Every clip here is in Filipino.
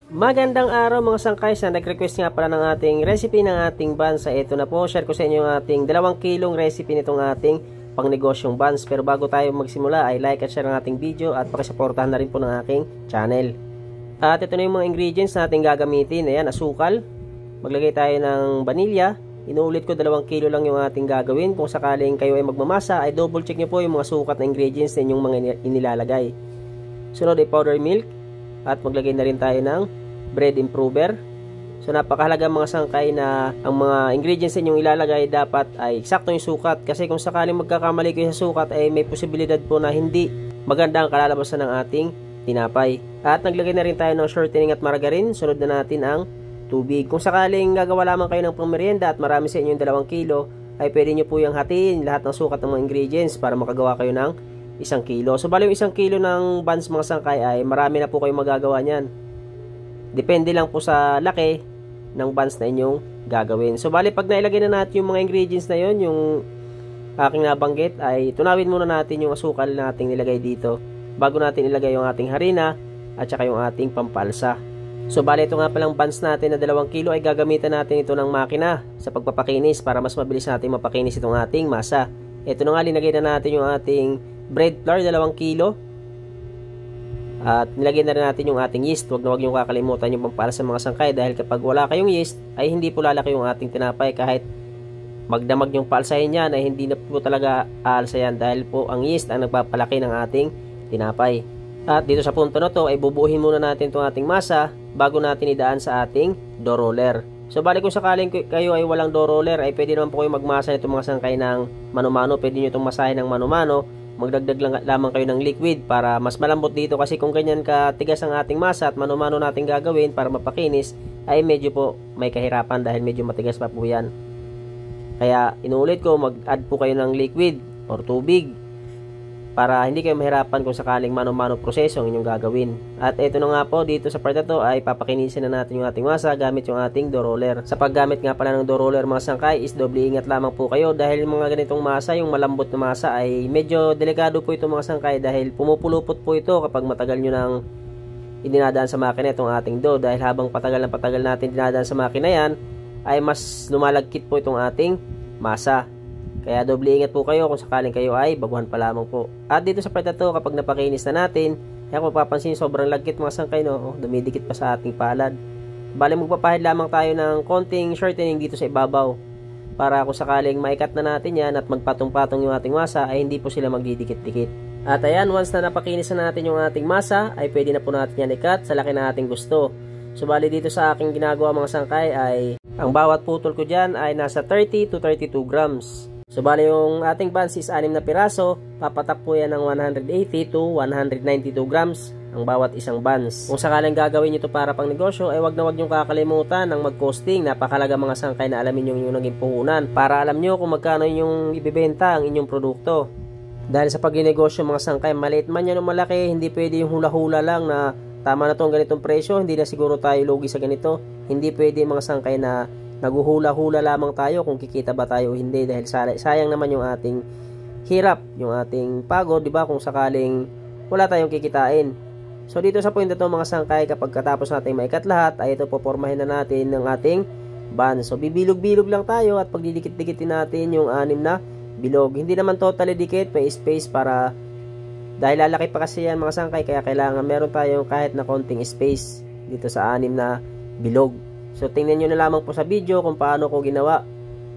Magandang araw mga sangkay, sa nag-request nga pala ng ating recipe ng ating buns. Ito na po, share ko sa inyo yung ating 2 kilong recipe nitong ating pangnegosyong buns. Pero bago tayo magsimula ay like at share ang ating video at pakisuportahan na rin po ng aking channel. At ito na yung mga ingredients na ating gagamitin. Ayan, asukal. Maglagay tayo ng vanilya. Inuulit ko 2 kilo lang yung ating gagawin. Kung sakaling kayo ay magmamasa ay double check nyo po yung mga sukat na ingredients na inyong mga inilalagay. Sunod ay powder milk. At maglagay na rin tayo ng bread improver. So napakahalaga mga sangkay na ang mga ingredients ninyong ilalagay dapat ay eksakto yung sukat, kasi kung sakaling magkakamali kayo sa sukat ay may posibilidad po na hindi maganda ang kalalabasan ng ating tinapay. At naglagay na rin tayo ng shortening at margarine. Sunod na natin ang tubig. Kung sakaling gagawa lamang kayo ng pangmerienda at marami sa inyo yung 2 kilo ay pwede nyo po yung hatiin lahat ng sukat ng mga ingredients para makagawa kayo ng 1 kilo. So bali yung 1 kilo ng buns mga sangkay ay marami na po kayong magagawa niyan. Depende lang po sa laki ng buns na inyong gagawin. So bali pag nailagay na natin yung mga ingredients na yon, yung aking nabanggit, ay tunawin muna natin yung asukal na ating nilagay dito bago natin ilagay yung ating harina at saka yung ating pampalsa. So bali ito nga palang buns natin na 2 kilo ay gagamitan natin ito ng makina sa pagpapakinis para mas mabilis natin mapakinis itong ating masa. Ito na nga, linagay na natin yung ating bread flour 2 kilo. At nilagay na rin natin yung ating yeast. Huwag nyo kakalimutan yung pampalsa mga sangkay, dahil kapag wala kayong yeast ay hindi po lalaki yung ating tinapay. Kahit magdamag yung palsahin yan ay hindi na po talaga aalsa yan, dahil po ang yeast ang nagpapalaki ng ating tinapay. At dito sa punto na to ay bubuhin muna natin itong ating masa bago natin idaan sa ating dough roller. So bali kung sakaling kayo ay walang dough roller ay pwede naman po kayo magmasa nito mga sangkay ng mano-mano. Pwede nyo itong masahin ng mano-mano. Magdagdag lang lamang kayo ng liquid para mas malambot dito, kasi kung ganyan katigas ang ating masa at mano-mano natin gagawin para mapakinis ay medyo po may kahirapan dahil medyo matigas pa po yan. Kaya inuulit ko, mag-add po kayo ng liquid or tubig para hindi kayo mahirapan kung sakaling mano-mano proseso ang inyong gagawin. At ito na nga po, dito sa part na to ay papakinisin na natin yung ating masa gamit yung ating dough roller. Sa paggamit nga pala ng dough roller mga sangkay is doble ingat lamang po kayo, dahil mga ganitong masa, yung malambot na masa ay medyo delikado po ito mga sangkay, dahil pumupulupot po ito kapag matagal nyo nang idinadaan sa makina itong ating dough. Dahil habang patagal natin dinadaan sa makina yan ay mas lumalagkit po itong ating masa. Kaya doble ingat po kayo kung sakaling kayo ay baguhan pa lamang po. At dito sa part na to, kapag napakinis na natin, kaya kung papansin sobrang lagkit mga sangkay, no? Dumidikit pa sa ating palad. Bali magpapahid lamang tayo ng konting shortening dito sa ibabaw para kung sakaling maikat na natin yan at magpatong-patong yung ating masa ay hindi po sila magdidikit-dikit. At ayan, once na napakinis na natin yung ating masa ay pwede na po natin yan ikat sa laki na ating gusto. So bali dito sa aking ginagawa mga sangkay ay ang bawat putol ko dyan ay nasa 30 to 32 grams. So bali yung ating buns is 6 na piraso, papatak po yan ng 180 to 192 grams ang bawat isang buns. Kung sakaling gagawin nyo ito para pang negosyo ay wag na wag nyo kakalimutan ng mag-costing. Napakalaga mga sangkay na alamin nyo yung naging puhunan para alam nyo kung magkano yung ibibenta ang inyong produkto. Dahil sa pag-negosyo mga sangkay, maliit man yan o malaki, hindi pwede yung hula-hula lang na tama na itong ganitong presyo, hindi na siguro tayo lugi sa ganito. Hindi pwede mga sangkay na naguhula-hula lamang tayo kung kikita ba tayo o hindi, dahil sayang naman yung ating hirap, yung ating pagod, di ba, kung sakaling wala tayong kikitain. So dito sa point na to mga sangkay, kapag katapos natin maikat lahat ay ito, popormahin na natin ng ating buns. So bibilog-bilog lang tayo at pagdidikit-dikitin natin yung 6 na bilog. Hindi naman totally dikit, may space para, dahil lalaki pa kasi yan mga sangkay, kaya kailangan meron tayong kahit na konting space dito sa 6 na bilog. So tingnan nyo na lamang po sa video kung paano ko ginawa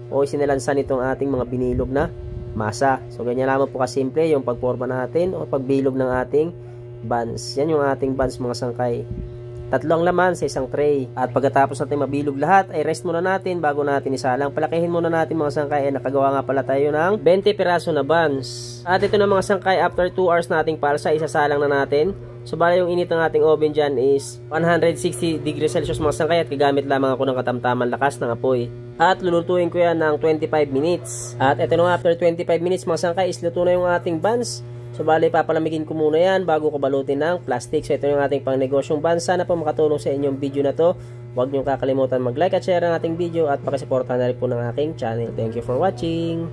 o isinilansan itong ating mga binilog na masa. So ganyan lamang po kasimple yung pagporma natin o pagbilog ng ating buns. Yan yung ating buns mga sangkay. 3 ang laman sa isang tray. At pagkatapos natin mabilog lahat ay rest muna natin bago natin isalang. Palakihin muna natin mga sangkay. Nakagawa nga pala tayo ng 20 piraso na buns. At ito na mga sangkay, after 2 hours nating palsa, isasalang na natin. So bali yung init ng ating oven dyan is 160 degrees Celsius mga sangkay, at kagamit lamang ako ng katamtaman lakas ng apoy. At lulutuin ko yan ng 25 minutes. At ito na, after 25 minutes mga sangkay is luto na yung ating buns. So bali papalamigin ko muna yan bago ko balutin ng plastic. So ito yung ating pang negosyong buns. Sana po makatulong sa inyong video na to. Huwag niyong kakalimutan mag-like at share ang ating video at pakisuportahan na rin po ng aking channel. Thank you for watching.